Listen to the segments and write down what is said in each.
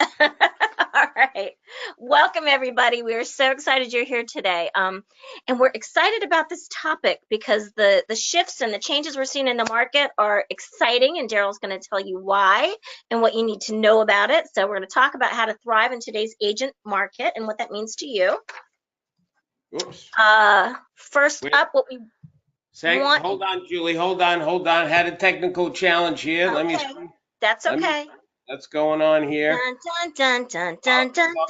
All right. Welcome, everybody. We are so excited you're here today. And we're excited about this topic because the shifts and the changes we're seeing in the market are exciting, and Daryl's going to tell you why and what you need to know about it. So we're going to talk about how to thrive in today's agent market and what that means to you. Oops. First Wait. up, what we want. Hold on, Julie. Hold on. Had a technical challenge here. Let me Okay, see. that's Let me okay. see what's going on here. Dun dun dun dun dun dun Talk, dun talk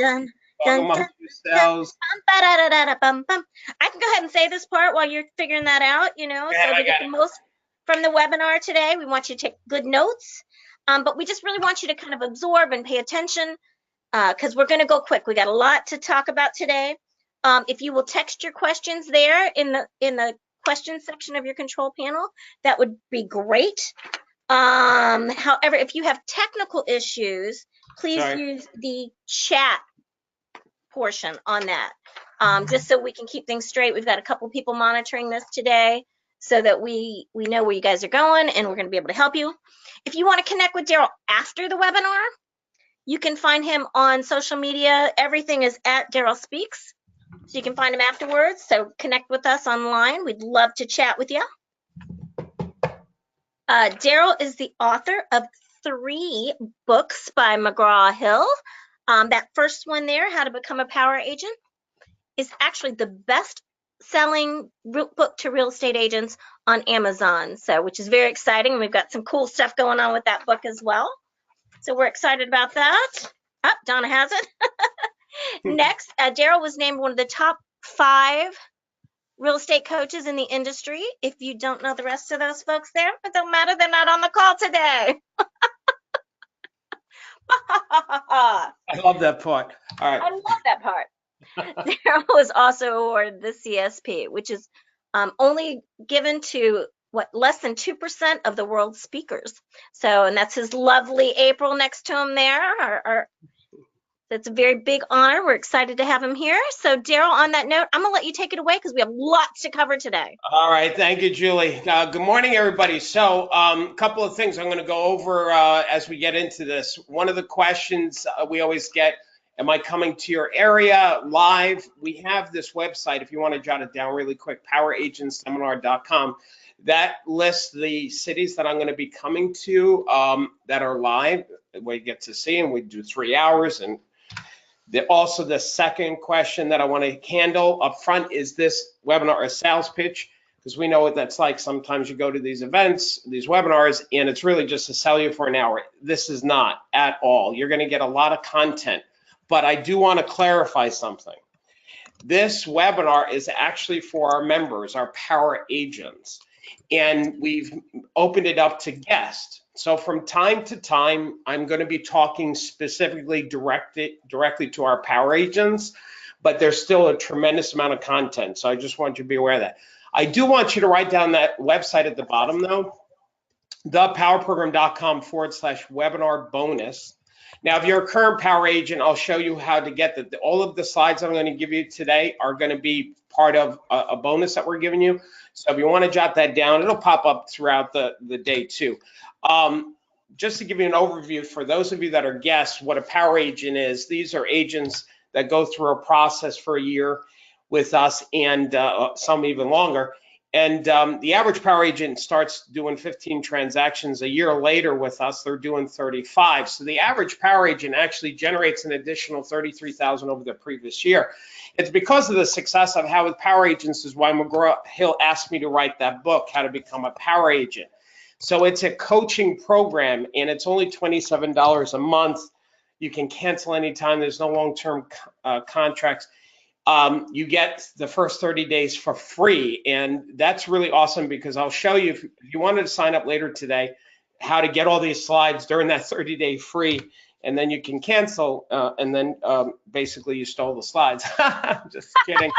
dun amongst dun dun. yourselves. Ba-da-da-da-da-bum-bum. I can go ahead and say this part while you're figuring that out, Go ahead, so I to get got the it. most from the webinar today. We want you to take good notes, but we just really want you to kind of absorb and pay attention because we're going to go quick. We got a lot to talk about today. If you will text your questions there in the question section of your control panel, that would be great. However, if you have technical issues, please Sorry. use the chat portion on that, just so we can keep things straight. We've got a couple people monitoring this today so that we know where you guys are going and we're going to be able to help you. If you want to connect with Darryl after the webinar, you can find him on social media. Everything is at Darryl Speaks, so you can find him afterwards. So connect with us online. We'd love to chat with you. Darryl is the author of 3 books by McGraw-Hill. That first one there, How to Become a Power Agent, is actually the best-selling book to real estate agents on Amazon, so which is very exciting. We've got some cool stuff going on with that book as well. So we're excited about that. Oh, Donna has it. Next, Darryl was named one of the top 5 real estate coaches in the industry. If you don't know the rest of those folks there, it don't matter, they're not on the call today. I love that part. All right. I love that part. Darryl was also awarded the CSP, which is only given to less than 2% of the world's speakers. So, and that's his lovely April next to him there. That's a very big honor. We're excited to have him here. So, Darryl, on that note, I'm gonna let you take it away because we have lots to cover today. All right. Thank you, Julie. Good morning, everybody. So, a couple of things I'm going to go over as we get into this. One of the questions we always get, am I coming to your area live? We have this website, if you want to jot it down really quick, poweragentseminar.com. That lists the cities that I'm going to be coming to that are live. We get to see, and we do 3 hours. And also the second question that I want to handle up front is this webinar a sales pitch? Because we know what that's like. Sometimes you go to these events, these webinars, and it's really just to sell you for an hour. This is not at all. You're going to get a lot of content, but I do want to clarify something. This webinar is actually for our members, our power agents, and we've opened it up to guests. So from time to time, I'm going to be talking specifically directly to our power agents, but there's still a tremendous amount of content. So I just want you to be aware of that. I do want you to write down that website at the bottom, though, thepowerprogram.com/webinar bonus. Now, if you're a current power agent, I'll show you how to get that. All of the slides I'm going to give you today are going to be part of a bonus that we're giving you. So if you want to jot that down, it'll pop up throughout the day too. Just to give you an overview for those of you that are guests, what a power agent is, these are agents that go through a process for a year with us, and some even longer. And the average power agent starts doing 15 transactions. A year later with us, they're doing 35. So the average power agent actually generates an additional 33,000 over the previous year. It's because of the success I've had with power agents is why McGraw-Hill asked me to write that book, How to Become a Power Agent. So it's a coaching program, and it's only $27 a month. You can cancel anytime. There's no long-term contracts. You get the first 30 days for free. And that's really awesome because I'll show you, if you wanted to sign up later today, how to get all these slides during that 30-day free. And then you can cancel, and then basically you stole the slides. Just kidding.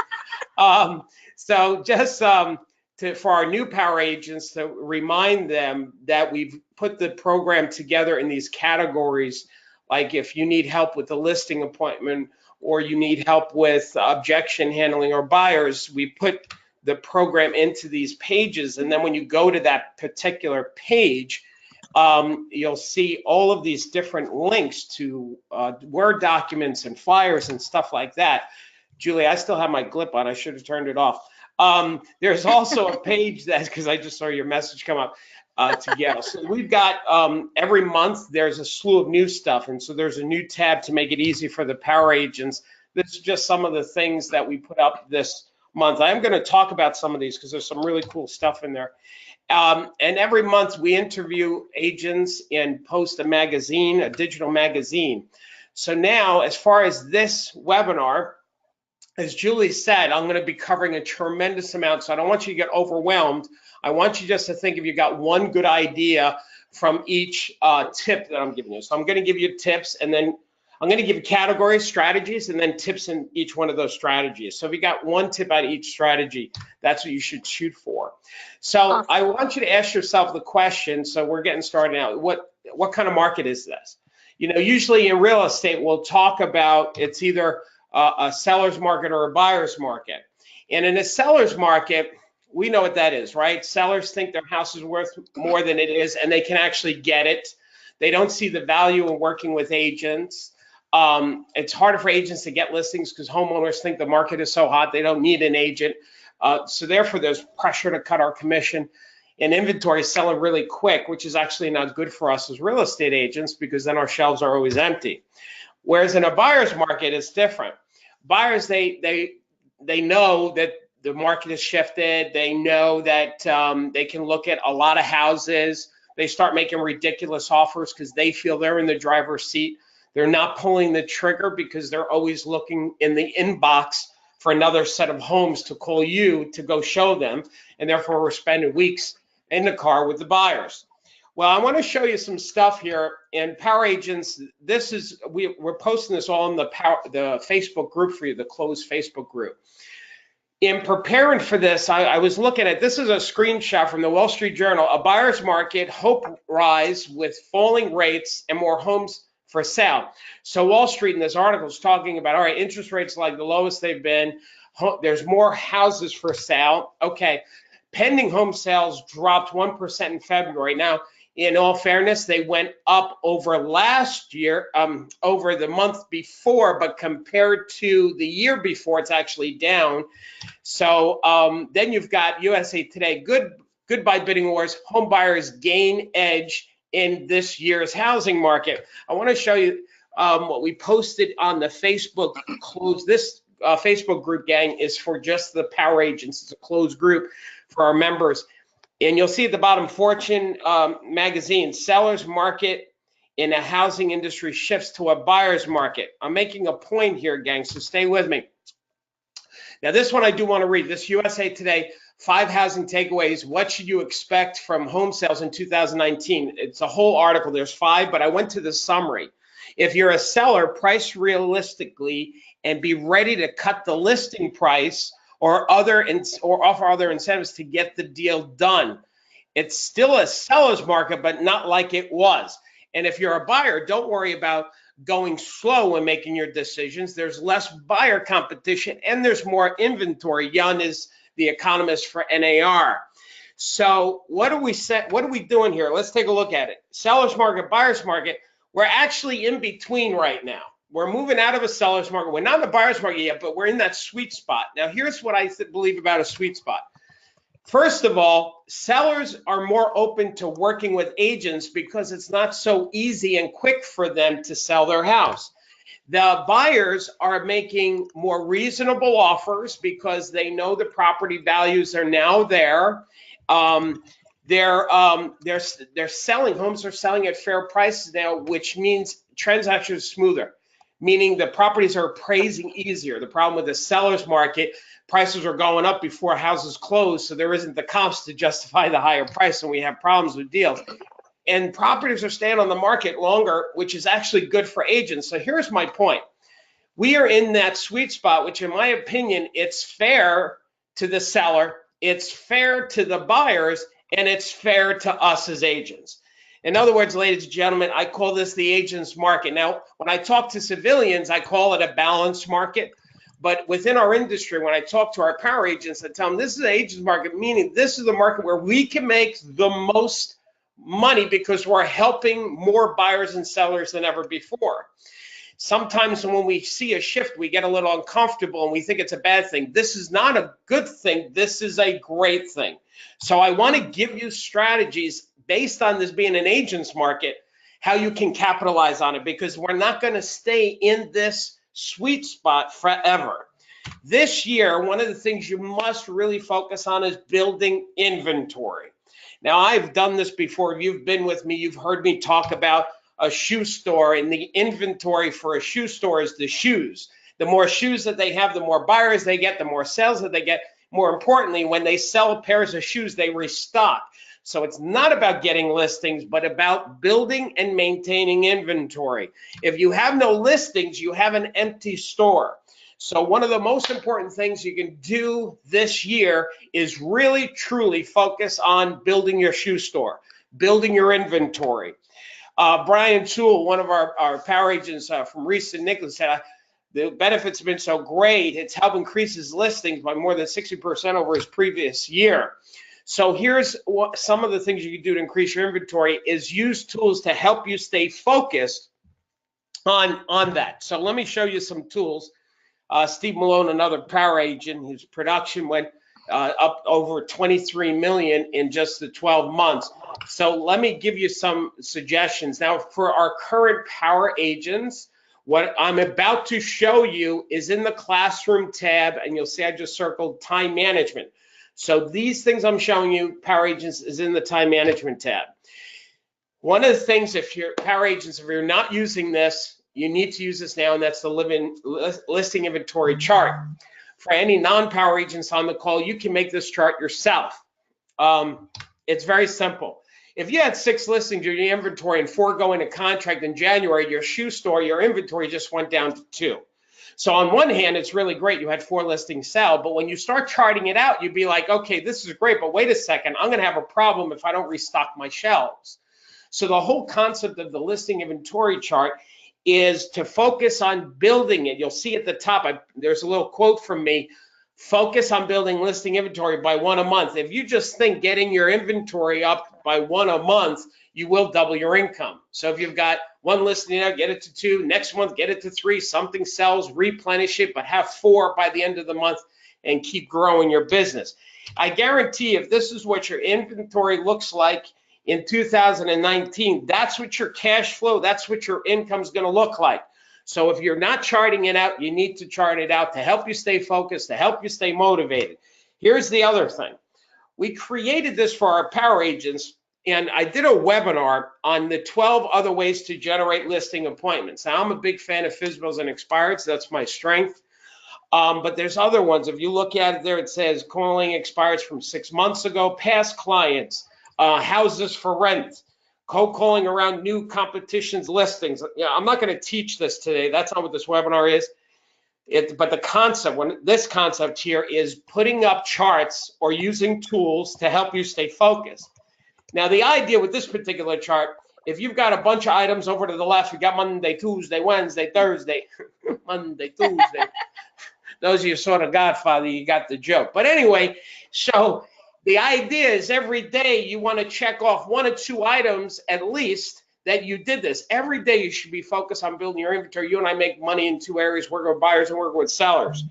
So just for our new power agents, to remind them that we've put the program together in these categories, like if you need help with the listing appointment, or you need help with objection handling or buyers, we put the program into these pages. And then when you go to that particular page, You'll see all of these different links to Word documents and flyers and stuff like that. Julie, I still have my clip on. I should have turned it off. There's also a page that, because I just saw your message come up to Gail. So we've got every month there's a slew of new stuff. And so there's a new tab to make it easy for the power agents. This is just some of the things that we put up this month. I'm going to talk about some of these because there's some really cool stuff in there. And every month we interview agents and post a magazine, a digital magazine. So now, as far as this webinar, as Julie said, I'm going to be covering a tremendous amount. So I don't want you to get overwhelmed. I want you just to think if you got one good idea from each tip that I'm giving you. So I'm going to give you tips, and then I'm going to give you categories, strategies, and then tips in each one of those strategies. So if you got one tip out of each strategy, that's what you should shoot for. So Awesome. I want you to ask yourself the question. So we're getting started now. What kind of market is this? You know, usually in real estate, we'll talk about it's either a seller's market or a buyer's market. And in a seller's market, we know what that is, right? Sellers think their house is worth more than it is, and they can actually get it. They don't see the value in working with agents. It's harder for agents to get listings because homeowners think the market is so hot they don't need an agent. So therefore, there's pressure to cut our commission. And inventory is selling really quick, which is actually not good for us as real estate agents because then our shelves are always empty. Whereas in a buyer's market, it's different. Buyers, they know that the market has shifted. They know that they can look at a lot of houses. They start making ridiculous offers because they feel they're in the driver's seat. They're not pulling the trigger because they're always looking in the inbox for another set of homes to call you to go show them. And therefore, we're spending weeks in the car with the buyers. Well, I want to show you some stuff here. And Power Agents, this is, we're posting this all in the Facebook group for you, the closed Facebook group. In preparing for this, I was looking at, this is a screenshot from the Wall Street Journal, a buyer's market, hope rise with falling rates and more homes for sale. So Wall Street in this article is talking about, all right, interest rates like the lowest they've been. There's more houses for sale. Okay, pending home sales dropped 1% in February. Now, in all fairness, they went up over last year, over the month before, but compared to the year before, it's actually down. So then you've got USA Today, goodbye bidding wars, home buyers gain edge in this year's housing market. I want to show you what we posted on the Facebook close. This Facebook group, gang, is for just the power agents. It's a closed group for our members. And you'll see at the bottom, Fortune magazine, sellers market in a housing industry shifts to a buyer's market. I'm making a point here, gang, so stay with me. Now, this one I do want to read. This USA Today, 5 housing takeaways. What should you expect from home sales in 2019? It's a whole article. There's 5, but I went to the summary. If you're a seller, price realistically and be ready to cut the listing price or offer other incentives to get the deal done. It's still a seller's market, but not like it was. And if you're a buyer, don't worry about going slow when making your decisions. There's less buyer competition and there's more inventory. Jan is the economist for NAR. So what are we doing here? Let's take a look at it. Seller's market, buyer's market. We're actually in between right now. We're moving out of a seller's market. We're not in the buyer's market yet, but we're in that sweet spot. Now, here's what I believe about a sweet spot. First of all, sellers are more open to working with agents because it's not so easy and quick for them to sell their house. The buyers are making more reasonable offers because they know the property values are now there. They're selling, homes are selling at fair prices now, which means transactions are smoother, meaning the properties are appraising easier. The problem with the seller's market, prices are going up before houses close, so there isn't the comps to justify the higher price, and we have problems with deals. And properties are staying on the market longer, which is actually good for agents. So here's my point. We are in that sweet spot, which in my opinion, it's fair to the seller, it's fair to the buyers, and it's fair to us as agents. In other words, ladies and gentlemen, I call this the agent's market. Now, when I talk to civilians, I call it a balanced market. But within our industry, when I talk to our power agents, I tell them this is an agent's market, meaning this is the market where we can make the most money because we're helping more buyers and sellers than ever before. Sometimes when we see a shift, we get a little uncomfortable and we think it's a bad thing. This is not a good thing. This is a great thing. So I want to give you strategies based on this being an agent's market, how you can capitalize on it, because we're not going to stay in this sweet spot forever. This year, one of the things you must really focus on is building inventory. Now, I've done this before. If you've been with me, you've heard me talk about a shoe store, and the inventory for a shoe store is the shoes. The more shoes that they have, the more buyers they get, the more sales that they get. More importantly, when they sell pairs of shoes, they restock. So it's not about getting listings, but about building and maintaining inventory. If you have no listings, you have an empty store. So one of the most important things you can do this year is really, truly focus on building your shoe store, building your inventory. Brian Toole, one of our power agents from Reese and Nicholas, said the benefits have been so great, it's helped increase his listings by more than 60% over his previous year. So here's what some of the things you can do to increase your inventory is use tools to help you stay focused on that. So let me show you some tools. Steve Malone, another power agent, his production went up over 23 million in just the 12 months. So let me give you some suggestions. Now, for our current power agents, what I'm about to show you is in the classroom tab, and you'll see I just circled time management. So these things I'm showing you, power agents, is in the time management tab. One of the things, if you're power agents, if you're not using this, you need to use this now, and that's the listing inventory chart. For any non-power agents on the call, you can make this chart yourself. It's very simple. If you had 6 listings in your inventory and 4 go into contract in January, your shoe store, your inventory just went down to 2. So on one hand, it's really great. You had 4 listings sell, but when you start charting it out, you'd be like, okay, this is great, but wait a second, I'm going to have a problem if I don't restock my shelves. So the whole concept of the listing inventory chart is to focus on building it. You'll see at the top, there's a little quote from me, focus on building listing inventory by 1 a month. If you just think getting your inventory up by 1 a month, you will double your income. So if you've got 1 listing now, get it to 2, next month, get it to 3, something sells, replenish it, but have 4 by the end of the month and keep growing your business. I guarantee if this is what your inventory looks like in 2019, that's what your cash flow, that's what your income is going to look like. So if you're not charting it out, you need to chart it out to help you stay focused, to help you stay motivated. Here's the other thing. We created this for our power agents, and I did a webinar on the 12 other ways to generate listing appointments. Now, I'm a big fan of FSBOs and expireds. That's my strength. But there's other ones. If you look at it there, it says calling expireds from 6 months ago, past clients, houses for rent, cold calling around new competitions listings. Yeah, I'm not going to teach this today. That's not what this webinar is. But the concept, this concept here is putting up charts or using tools to help you stay focused. Now, the idea with this particular chart, if you've got a bunch of items over to the left, you got Monday, Tuesday, Wednesday, Thursday, Monday, Tuesday. Those of you sort of Godfather, you got the joke. But anyway, so the idea is every day you want to check off 1 or 2 items at least that you did this. Every day you should be focused on building your inventory. You and I make money in 2 areas, working with buyers and working with sellers.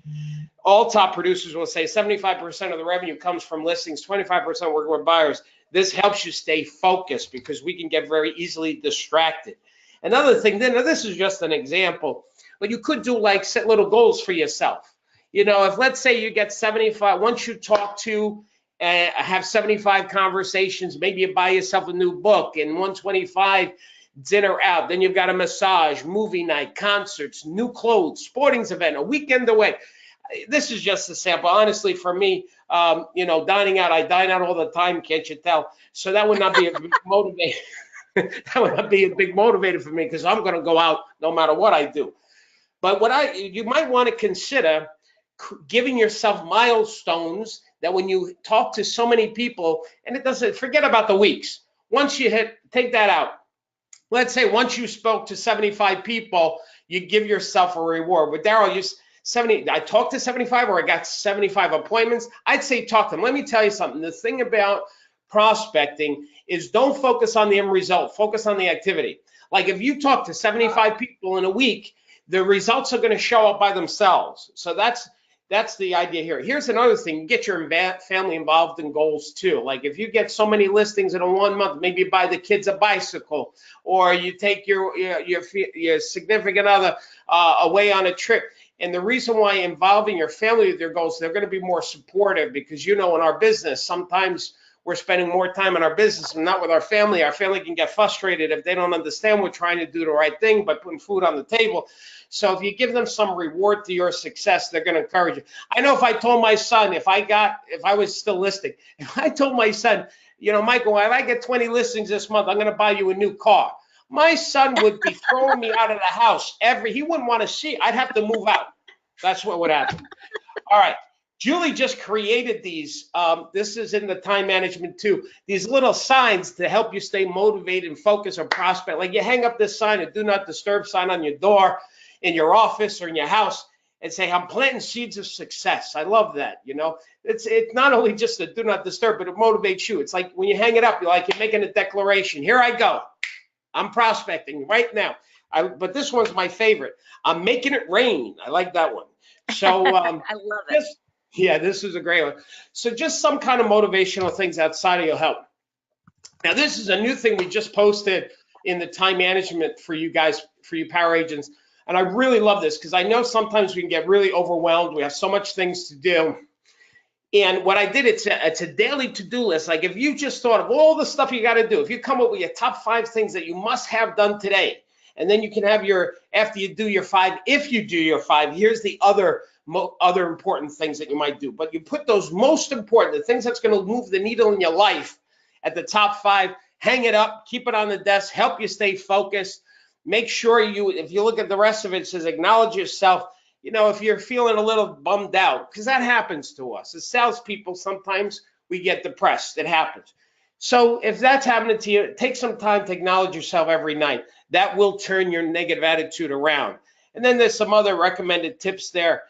All top producers will say 75% of the revenue comes from listings, 25% working with buyers. This helps you stay focused because we can get very easily distracted. Another thing, then, now this is just an example, but you could do like set little goals for yourself. You know, if let's say you get 75, once you talk to have 75 conversations, maybe you buy yourself a new book, and 125 dinner out, then you've got a massage, movie night, concerts, new clothes, sporting event, a weekend away. This is just a sample. Honestly, for me, you know, dining out, I dine out all the time, can't you tell? So that would not be a big motivator. That would not be a big motivator for me because I'm going to go out no matter what I do. But you might want to consider giving yourself milestones that when you talk to so many people, and it doesn't, forget about the weeks. Once you take that out. Let's say once you spoke to 75 people, you give yourself a reward. With Darryl, I talked to 75 or I got 75 appointments. I'd say talk to them. Let me tell you something. The thing about prospecting is don't focus on the end result, focus on the activity. Like if you talk to 75 people in a week, the results are going to show up by themselves. So that's the idea here. Here's another thing: you get your family involved in goals too. Like if you get so many listings in a 1 month, maybe you buy the kids a bicycle, or you take your significant other away on a trip. And the reason why involving your family with your goals, they're going to be more supportive, because in our business, sometimes we're spending more time in our business and not with our family. Our family can get frustrated if they don't understand we're trying to do the right thing by putting food on the table. So if you give them some reward to your success, they're going to encourage you. I know if I told my son, if I was still listing, if I told my son, Michael, if I get 20 listings this month, I'm going to buy you a new car. My son would be throwing me out of the house. He wouldn't want to see. I'd have to move out. That's what would happen. All right. Julie just created these. This is in the time management too. These little signs to help you stay motivated and focus or prospect. Like you hang up this sign, a do not disturb sign on your door, in your office or in your house, and say, I'm planting seeds of success. I love that. It's not only just a do not disturb, but it motivates you. It's like when you hang it up, you're making a declaration. Here I go. I'm prospecting right now. But this one's my favorite. I'm making it rain. I like that one. So I love it. This is a great one. So just some kind of motivational things outside of your help. Now, this is a new thing we just posted in the time management for you guys, for you power agents. And I really love this because I know sometimes we can get really overwhelmed. We have so much things to do. And what I did, it's a daily to-do list. Like if you just thought of all the stuff you got to do, if you come up with your top 5 things that you must have done today, and then you can have after you do your 5, if you do your 5, here's the other important things that you might do. But you put those most important, the things that's going to move the needle in your life at the top 5, hang it up, keep it on the desk, help you stay focused. Make sure if you look at the rest of it, it says acknowledge yourself. If you're feeling a little bummed out, because that happens to us. As salespeople, sometimes we get depressed. It happens. So if that's happening to you, take some time to acknowledge yourself every night. That will turn your negative attitude around. And then there's some other recommended tips there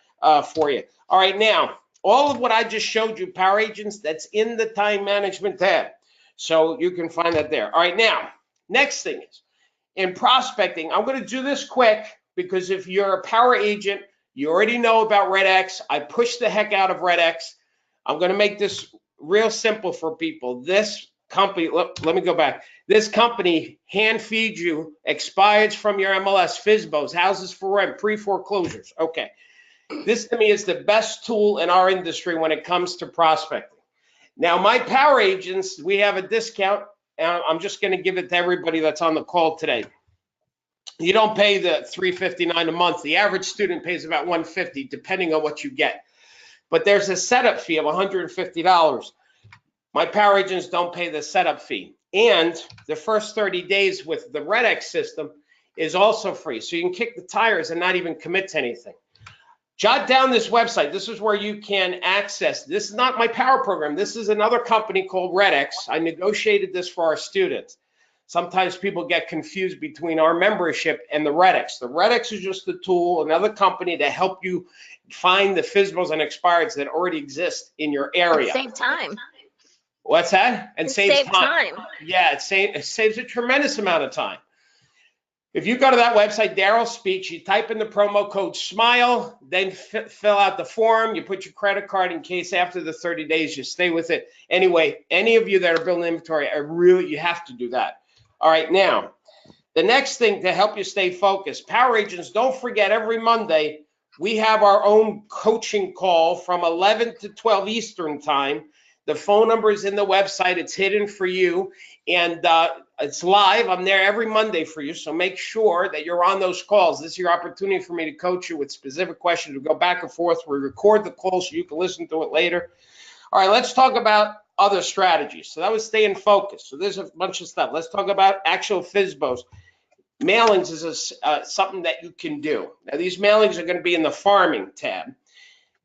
for you. All right, now, all of what I just showed you, power agents, that's in the time management tab. So you can find that there. All right, now, next thing is, in prospecting, I'm going to do this quick because if you're a power agent, you already know about RedX. I push the heck out of RedX. I'm going to make this real simple for people. This company, let me go back. This company hand feeds you expires from your MLS, FSBOs, houses for rent, pre-foreclosures. Okay. This to me is the best tool in our industry when it comes to prospecting. Now, my power agents, we have a discount. I'm just going to give it to everybody that's on the call today. You don't pay the $359 a month. The average student pays about $150, depending on what you get. But there's a setup fee of $150. My power agents don't pay the setup fee. And the first 30 days with the RedX system is also free. So you can kick the tires and not even commit to anything. Jot down this website. This is where you can access. This is not my power program. This is another company called RedX. I negotiated this for our students. Sometimes people get confused between our membership and the RedX. The RedX is just a tool, another company to help you find the FSBOs and expireds that already exist in your area. Save time. What's that? And saves time. Yeah, it saves a tremendous amount of time. If you go to that website, Darryl Speaks, you type in the promo code SMILE, then fill out the form, you put your credit card in case after the 30 days you stay with it. Anyway, any of you that are building inventory, you have to do that. All right, now, the next thing to help you stay focused, power agents, don't forget every Monday, we have our own coaching call from 11 to 12 Eastern time. The phone number is in the website. It's hidden for you, and it's live. I'm there every Monday for you, so make sure that you're on those calls. This is your opportunity for me to coach you with specific questions. We go back and forth. We record the call so you can listen to it later. All right, let's talk about other strategies. So that was staying focused. So there's a bunch of stuff. Let's talk about actual FSBOs. Mailings is something that you can do. Now, these mailings are going to be in the farming tab.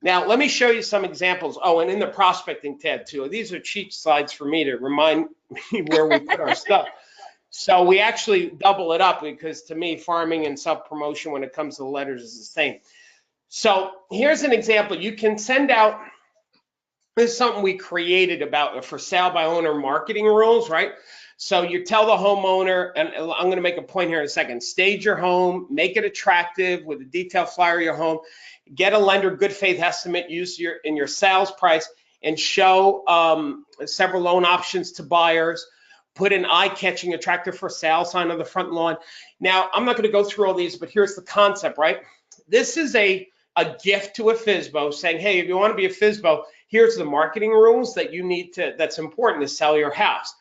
Now, let me show you some examples. Oh, and in the prospecting tab too. These are cheat slides for me to remind me where we put our stuff. So we actually double it up because to me, farming and self-promotion when it comes to the letters is the same. So here's an example. You can send out This is something we created about for sale by owner marketing rules, right? So you tell the homeowner, and I'm going to make a point here in a second, stage your home, make it attractive with a detailed flyer of your home, get a lender good faith estimate, use in your sales price, and show several loan options to buyers. Put an eye-catching, attractive for sale sign on the front lawn. Now, I'm not going to go through all these, but here's the concept, right? This is a gift to a FSBO saying, hey, if you want to be a FSBO, here's the marketing rules that you need to, that's important to sell your house.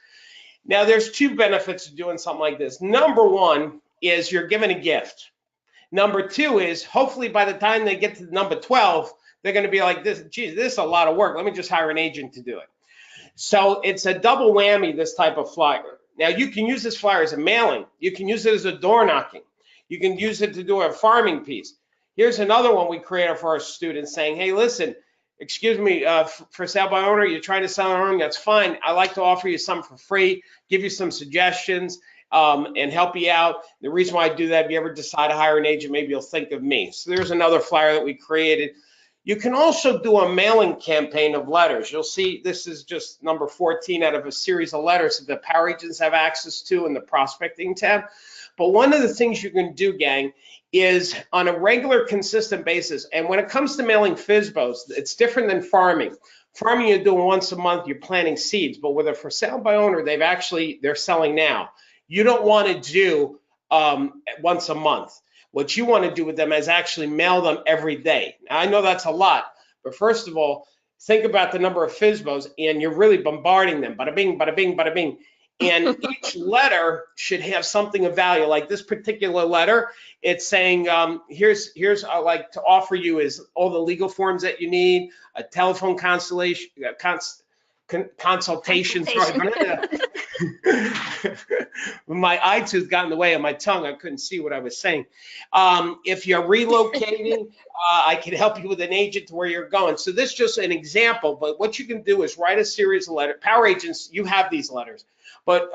Now, there's two benefits of doing something like this. Number one is you're given a gift. Number two is hopefully by the time they get to number 12, they're going to be like, this, geez, this is a lot of work. Let me just hire an agent to do it. So it's a double whammy, this type of flyer. Now, you can use this flyer as a mailing. You can use it as a door knocking. You can use it to do a farming piece. Here's another one we created for our students saying, hey, listen, excuse me, for sale by owner, you're trying to sell an owner, that's fine. I like to offer you something for free, give you some suggestions, and help you out. The reason why I do that, if you ever decide to hire an agent, maybe you'll think of me. So there's another flyer that we created. You can also do a mailing campaign of letters. You'll see this is just number 14 out of a series of letters that the power agents have access to in the prospecting tab. But one of the things you can do, gang, is on a regular, consistent basis. And when it comes to mailing FSBOs, it's different than farming. Farming, you're doing once a month, you're planting seeds. But with a for sale by owner, they're selling now. You don't want to do once a month. What you want to do with them is actually mail them every day. Now, I know that's a lot, but first of all, think about the number of FSBOs, and you're really bombarding them. Bada bing, bada bing, bada bing. And each letter should have something of value. Like this particular letter, it's saying, here's like to offer you is all the legal forms that you need, a telephone consultation. Sorry, my eye tooth got in the way of my tongue. I couldn't see what I was saying. If you're relocating, I can help you with an agent to where you're going. So this is just an example, but what you can do is write a series of letters. Power agents, you have these letters, but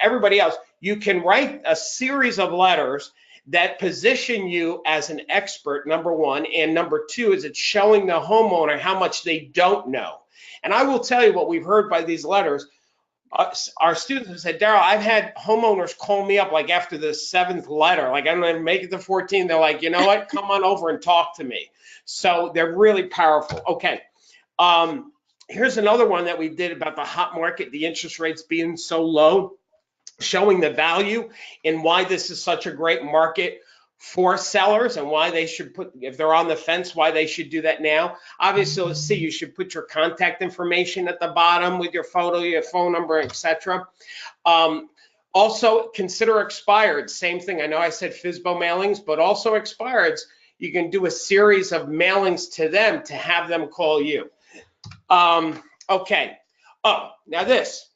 everybody else, you can write a series of letters that position you as an expert, number one, and number two is it's showing the homeowner how much they don't know. And I will tell you what we've heard by these letters. Our students have said, Darryl, I've had homeowners call me up like after the 7th letter, like I don't even make it to 14. They're like, you know what, come on over and talk to me. So they're really powerful. Okay. Here's another one that we did about the hot market, the interest rates being so low, showing the value and why this is such a great market for sellers and why they should put, if they're on the fence, why they should do that now. Obviously, let's see, you should put your contact information at the bottom with your photo, your phone number, etc. Also, consider expired. Same thing. I know I said FSBO mailings, but also expireds. You can do a series of mailings to them to have them call you. Okay. Oh, now this.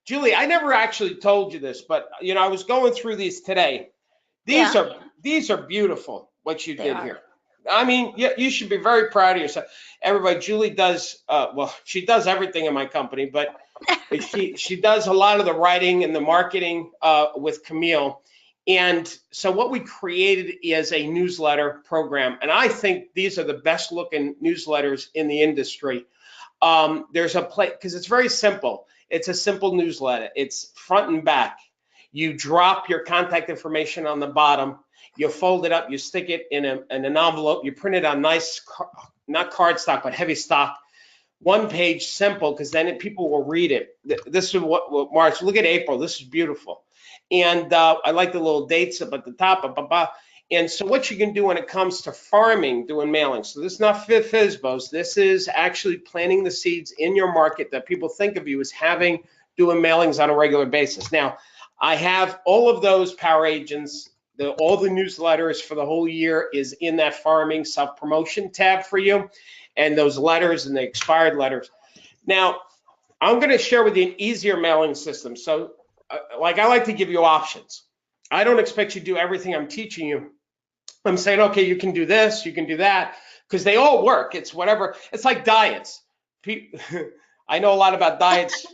Julie, I never actually told you this, but you know, I was going through these today. These are beautiful, what you did here. I mean, you should be very proud of yourself. Everybody, Julie does, well, she does everything in my company, but she does a lot of the writing and the marketing with Camille. And so what we created is a newsletter program. And I think these are the best looking newsletters in the industry. There's a place, because it's very simple. It's a simple newsletter. It's front and back. You drop your contact information on the bottom. You fold it up. You stick it in an envelope. You print it on nice, not cardstock, but heavy stock. One page, simple, because then people will read it. This is what March. Look at April. This is beautiful. And I like the little dates up at the top. And so what you can do when it comes to farming, doing mailings. So this is not FSBOs. This is actually planting the seeds in your market that people think of you as having, doing mailings on a regular basis. Now, I have all of those power agents, all the newsletters for the whole year is in that farming self-promotion tab for you, and those letters and the expired letters. Now, I'm going to share with you an easier mailing system. So, like I like to give you options. I don't expect you to do everything I'm teaching you. I'm saying, okay, you can do this, you can do that, because they all work. It's whatever. It's like diets. I know a lot about diets.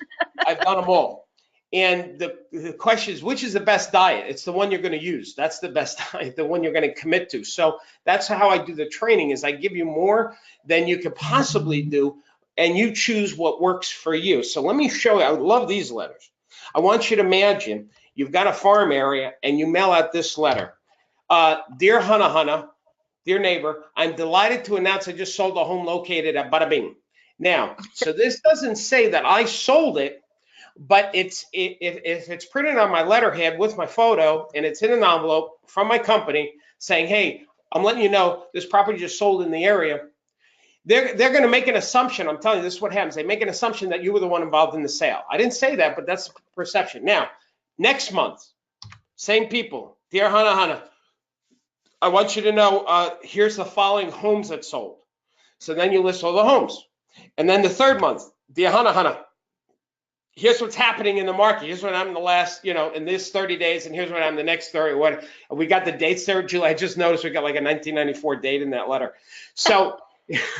I've done them all. And the question is, which is the best diet? It's the one you're going to use. That's the best diet, the one you're going to commit to. So that's how I do the training is I give you more than you could possibly do and you choose what works for you. So let me show you. I love these letters. I want you to imagine you've got a farm area and you mail out this letter. Dear Hana Hana, dear neighbor, I'm delighted to announce I just sold a home located at Bada Bing. Now, so this doesn't say that I sold it, but if it's printed on my letterhead with my photo and it's in an envelope from my company saying, hey, I'm letting you know this property just sold in the area, they're going to make an assumption. I'm telling you, this is what happens. They make an assumption that you were the one involved in the sale. I didn't say that, but that's the perception. Now, next month, same people. Dear Hana Hana, I want you to know, here's the following homes that sold. So then you list all the homes. And then the third month, Dear Hana Hana, here's what's happening in the market. Here's what I'm in the last, in this 30 days, and here's what I'm the next 30. What we got the dates there, Julie. I just noticed we got like a 1994 date in that letter. So,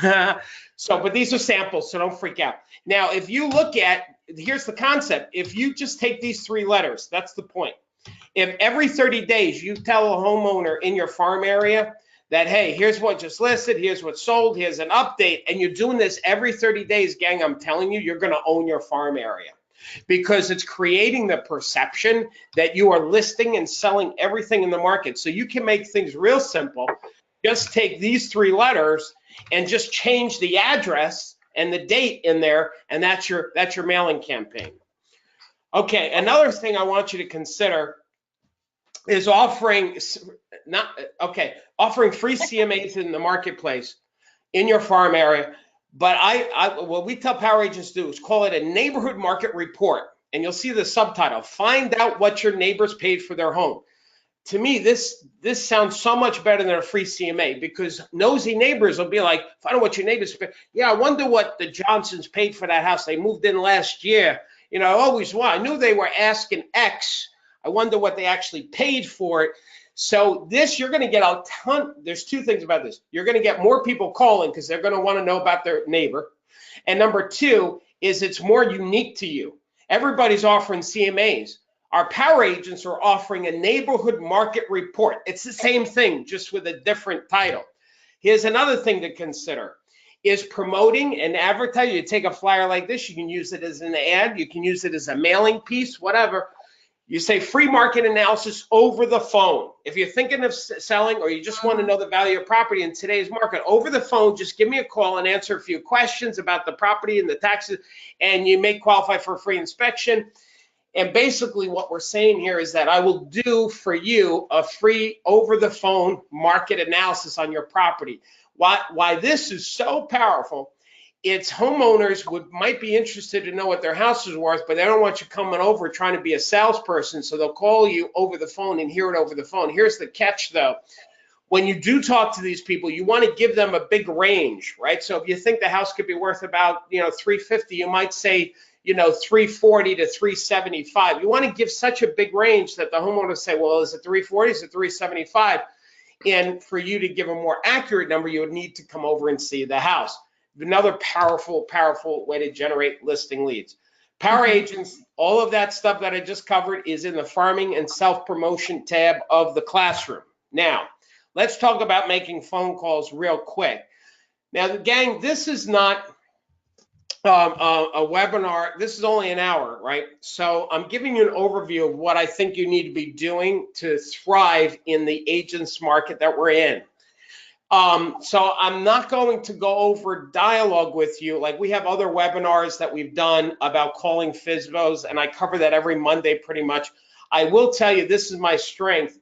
but these are samples, so don't freak out. Now, if you look at, here's the concept. If you just take these 3 letters, that's the point. If every 30 days you tell a homeowner in your farm area that, hey, here's what just listed, here's what sold, here's an update, and you're doing this every 30 days, gang, I'm telling you, you're going to own your farm area, because it's creating the perception that you are listing and selling everything in the market. So you can make things real simple. Just take these 3 letters and just change the address and the date in there, and that's your mailing campaign. Okay, another thing I want you to consider is offering free CMAs in the marketplace in your farm area. But what we tell power agents to do is call it a neighborhood market report, and you'll see the subtitle: find out what your neighbors paid for their home. To me, this sounds so much better than a free CMA, because nosy neighbors will be like, find out what your neighbors paid. Yeah, I wonder what the Johnsons paid for that house. They moved in last year. I always want. I knew they were asking X. I wonder what they actually paid for it. So this, you're going to get a ton. There's 2 things about this. You're going to get more people calling because they're going to want to know about their neighbor. And number 2 is it's more unique to you. Everybody's offering CMAs. Our power agents are offering a neighborhood market report. It's the same thing, just with a different title. Here's another thing to consider is promoting and advertising. You take a flyer like this, you can use it as an ad, you can use it as a mailing piece, whatever. You say free market analysis over the phone. If you're thinking of selling, or you just want to know the value of property in today's market, over the phone, just give me a call and answer a few questions about the property and the taxes, and you may qualify for a free inspection. And basically what we're saying here is that I will do for you a free over the phone market analysis on your property. Why this is so powerful, it's homeowners might be interested to know what their house is worth, but they don't want you coming over trying to be a salesperson, so they'll call you over the phone and hear it over the phone. Here's the catch, though. When you do talk to these people, you want to give them a big range, right? So if you think the house could be worth about, $350, you might say, $340 to $375. You want to give such a big range that the homeowners say, well, is it $340? Is it $375? And for you to give a more accurate number, you would need to come over and see the house. Another powerful way to generate listing leads. Power agents, all of that stuff that I just covered is in the farming and self-promotion tab of the classroom. Now, let's talk about making phone calls real quick. Now, gang, this is not a webinar. This is only an hour, right? So I'm giving you an overview of what I think you need to be doing to thrive in the agents market that we're in. So I'm not going to go over dialogue with you. Like, we have other webinars that we've done about calling FSBOs, and I cover that every Monday pretty much. I will tell you, this is my strength.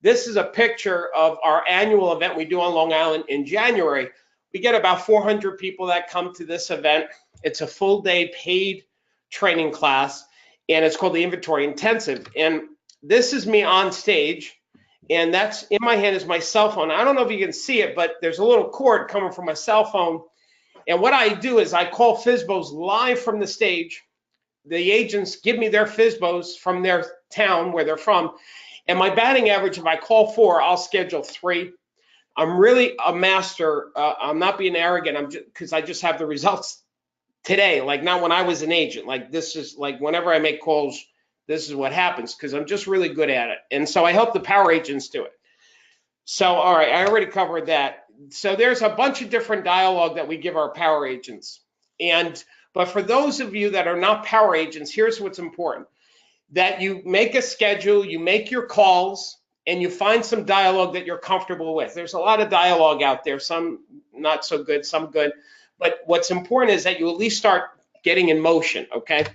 This is a picture of our annual event we do on Long Island in January. We get about 400 people that come to this event. It's a full day paid training class, and it's called the Inventory Intensive. And this is me on stage. And that's in my hand is my cell phone. I don't know if you can see it, but there's a little cord coming from my cell phone. And what I do is I call FSBOs live from the stage. The agents give me their FSBOs from their town where they're from. And my batting average, if I call 4, I'll schedule 3. I'm really a master. I'm not being arrogant. Because I just have the results today. Like, not when I was an agent. Like, this is like whenever I make calls, this is what happens, because I'm just really good at it. And so I help the power agents do it. So, all right, I already covered that. So there's a bunch of different dialogue that we give our power agents. But for those of you that are not power agents, here's what's important: that you make a schedule, you make your calls, and you find some dialogue that you're comfortable with. There's a lot of dialogue out there, some not so good, some good. But what's important is that you at least start getting in motion, okay?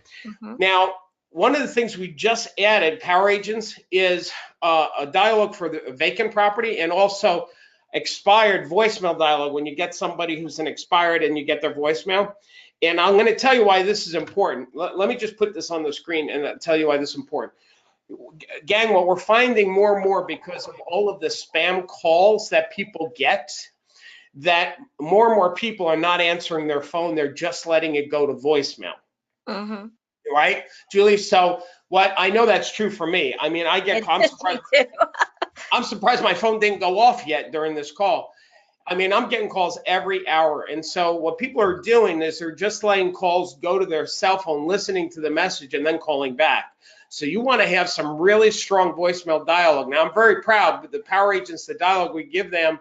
Now, one of the things we just added, power agents, is a dialogue for the vacant property, and also expired voicemail dialogue when you get somebody who's an expired and you get their voicemail. And I'm going to tell you why this is important. Let me just put this on the screen and I'll tell you why this is important. Gang, what we're finding more and more, because of all of the spam calls that people get, that more and more people are not answering their phone. They're just letting it go to voicemail. Right, Julie? So what, I know that's true for me. I mean, I'm surprised my phone didn't go off yet during this call. I mean, I'm getting calls every hour. And so what people are doing is they're just letting calls go to their cell phone, listening to the message, and then calling back. So you want to have some really strong voicemail dialogue. Now, I'm very proud, but the power agents, the dialogue we give them,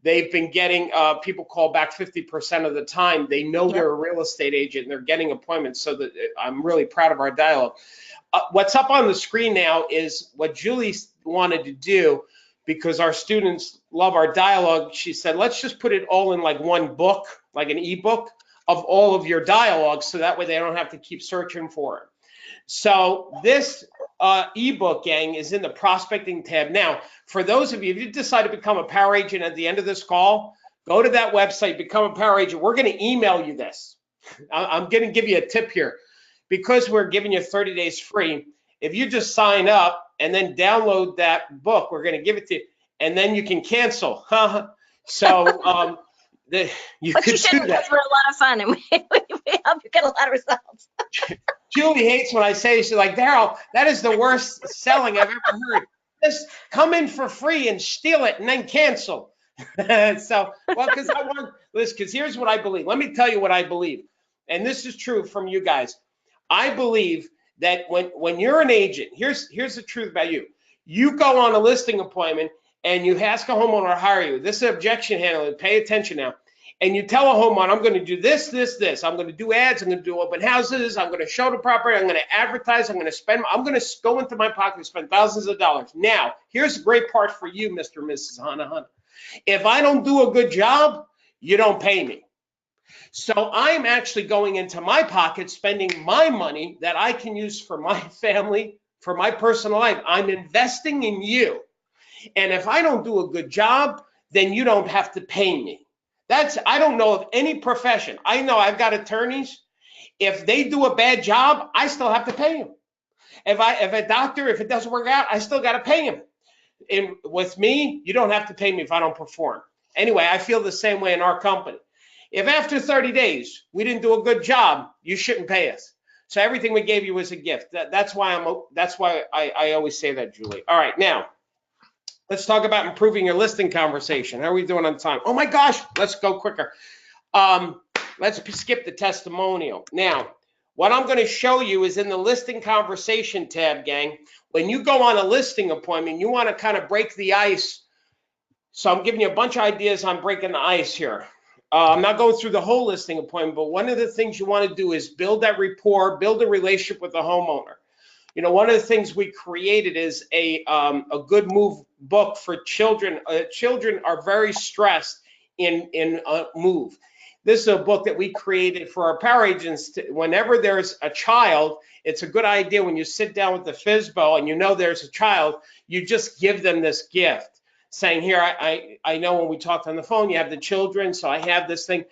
they've been getting people call back 50% of the time. They know they're a real estate agent and they're getting appointments. So that I'm really proud of our dialogue. What's up on the screen now is what Julie wanted to do, because our students love our dialogue. She said, let's just put it all in like one book, like an ebook of all of your dialogues, so that way they don't have to keep searching for it. So this ebook, gang, is in the prospecting tab. Now, for those of you, if you decide to become a power agent at the end of this call, go to that website, become a power agent. We're going to email you this. I'm going to give you a tip here. Because we're giving you 30 days free, if you just sign up and then download that book, we're going to give it to you, and then you can cancel. So you could do that. Because we're a lot of fun, and we help you get a lot of results. Julie hates when I say, she's like, Darryl, that is the worst selling I've ever heard. Just come in for free and steal it and then cancel. So, well, because I want this, because here's what I believe. Let me tell you what I believe. And this is true from you guys. I believe that when you're an agent, here's the truth about you. You go on a listing appointment and you ask a homeowner to hire you. This is objection handling. Pay attention now. And you tell a homeowner, I'm going to do this, this, this. I'm going to do ads. I'm going to do open houses. I'm going to show the property. I'm going to advertise. I'm going to go into my pocket and spend thousands of dollars. Now, here's the great part for you, Mr. and Mrs. Hana. If I don't do a good job, you don't pay me. So I'm actually going into my pocket, spending my money that I can use for my family, for my personal life. I'm investing in you. And if I don't do a good job, then you don't have to pay me. I don't know of any profession. I know I've got attorneys. If they do a bad job, I still have to pay them. If a doctor, if it doesn't work out, I still got to pay him. And with me, you don't have to pay me if I don't perform. Anyway, I feel the same way in our company. If after 30 days we didn't do a good job, you shouldn't pay us. So everything we gave you was a gift. That's why I always say that, Julie. All right, now let's talk about improving your listing conversation. How are we doing on time? Oh my gosh, let's go quicker. Let's skip the testimonial. Now, what I'm going to show you is in the listing conversation tab, gang. When you go on a listing appointment, you want to kind of break the ice. So I'm giving you a bunch of ideas on breaking the ice here. I'm not going through the whole listing appointment, but one of the things you want to do is build that rapport, build a relationship with the homeowner. You know, one of the things we created is a good move book for children. Children are very stressed in a move. This is a book that we created for our power agents. Whenever there's a child, it's a good idea when you sit down with the FSBO and you know there's a child, you just give them this gift. Saying here, I know when we talked on the phone, you have the children, so I have this thing.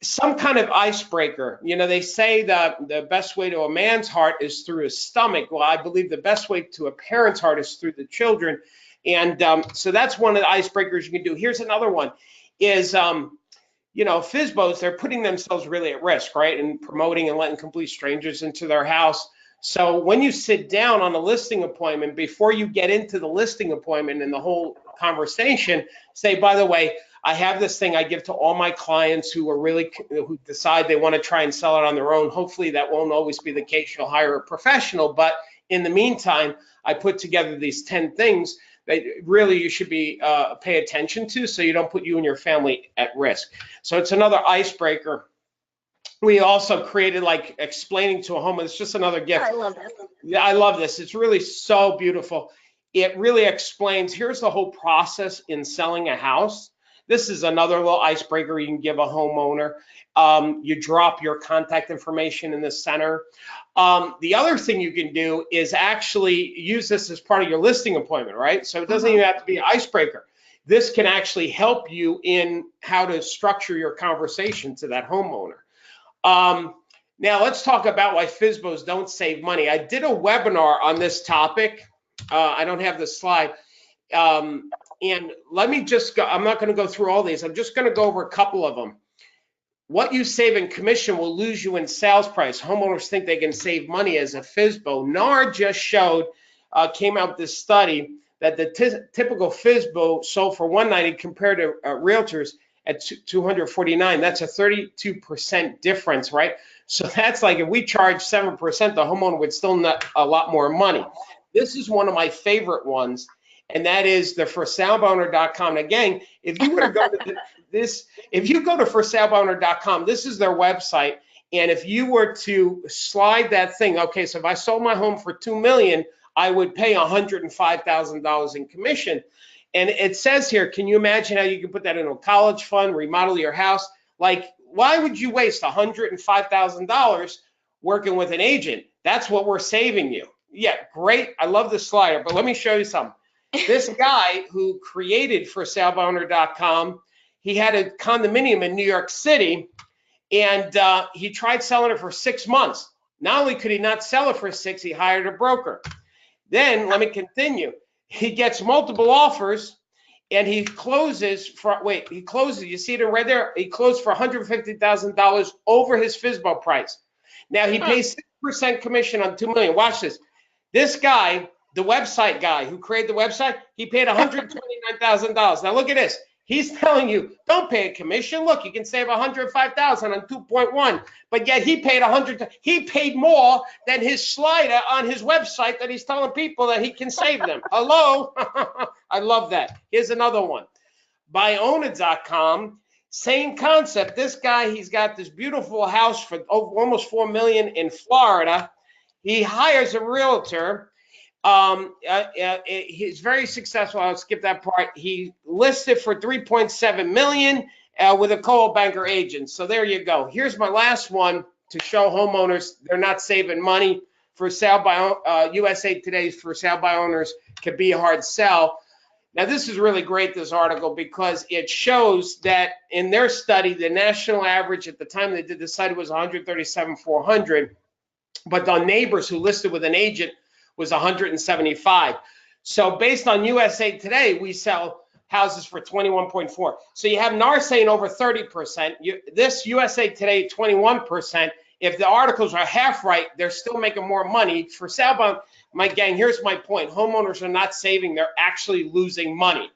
Some kind of icebreaker. You know, they say that the best way to a man's heart is through his stomach. Well, I believe the best way to a parent's heart is through the children. And so that's one of the icebreakers you can do. Here's another one is, you know, FSBOs, they're putting themselves really at risk, right? And promoting and letting complete strangers into their house. So when you sit down on a listing appointment, before you get into the listing appointment and the whole conversation, say, by the way, I have this thing I give to all my clients who decide they want to try and sell it on their own. Hopefully that won't always be the case. You'll hire a professional. But in the meantime, I put together these 10 things that really you should be pay attention to so you don't put you and your family at risk. So it's another icebreaker. We also created like explaining to a homeowner. It's just another gift. I love this. Yeah, I love this. It's really so beautiful. It really explains, here's the whole process in selling a house. This is another little icebreaker you can give a homeowner. You drop your contact information in the center. The other thing you can do is actually use this as part of your listing appointment, right? So it doesn't even have to be an icebreaker. This can actually help you in how to structure your conversation to that homeowner. Now let's talk about why FSBOs don't save money. I did a webinar on this topic. I don't have the slide. And let me just go, I'm not going to go through all these. I'm just going to go over a couple of them. What you save in commission will lose you in sales price. Homeowners think they can save money as a FSBO. NAR just showed, came out with this study that the typical FSBO sold for $190 compared to realtors at $249. That's a 32% difference, right? So that's like if we charge 7%, the homeowner would still net a lot more money. This is one of my favorite ones, and that is the forsalebyowner.com. Again, if you were to go to this, if you go to forsalebyowner.com, this is their website, and if you were to slide that thing, okay, so if I sold my home for $2 million, I would pay $105,000 in commission. And it says here, can you imagine how you can put that in a college fund, remodel your house? Like, why would you waste $105,000 working with an agent? That's what we're saving you. Yeah, great. I love the slider, but let me show you something. This guy who created forsalebyowner.com, he had a condominium in New York City, and he tried selling it for 6 months. Not only could he not sell it for 6, he hired a broker. Then, let me continue. He gets multiple offers, and he closes for, you see it right there? He closed for $150,000 over his FSBO price. Now, he pays 6% commission on $2 million. Watch this. This guy, the website guy who created the website, he paid $129,000. Now, look at this. He's telling you, don't pay a commission. Look, you can save $105,000 on 2.1, but yet he paid he paid more than his slider on his website that he's telling people that he can save them. Hello? I love that. Here's another one. Buyowner.com, same concept. This guy, he's got this beautiful house for almost $4 million in Florida. He hires a realtor. He's very successful. I'll skip that part. He listed for $3.7 million with a Coldwell Banker agent. So there you go. Here's my last one to show homeowners they're not saving money. For sale by USA Today's for sale by owners can be a hard sell. Now this is really great, this article, because it shows that in their study, the national average at the time they did the study was 137,400, but the neighbors who listed with an agent was 175. So based on USA Today, we sell houses for 21.4. So you have NAR saying over 30%. This USA Today 21%. If the articles are half right, they're still making more money. For sale by my gang, here's my point. Homeowners are not saving, they're actually losing money.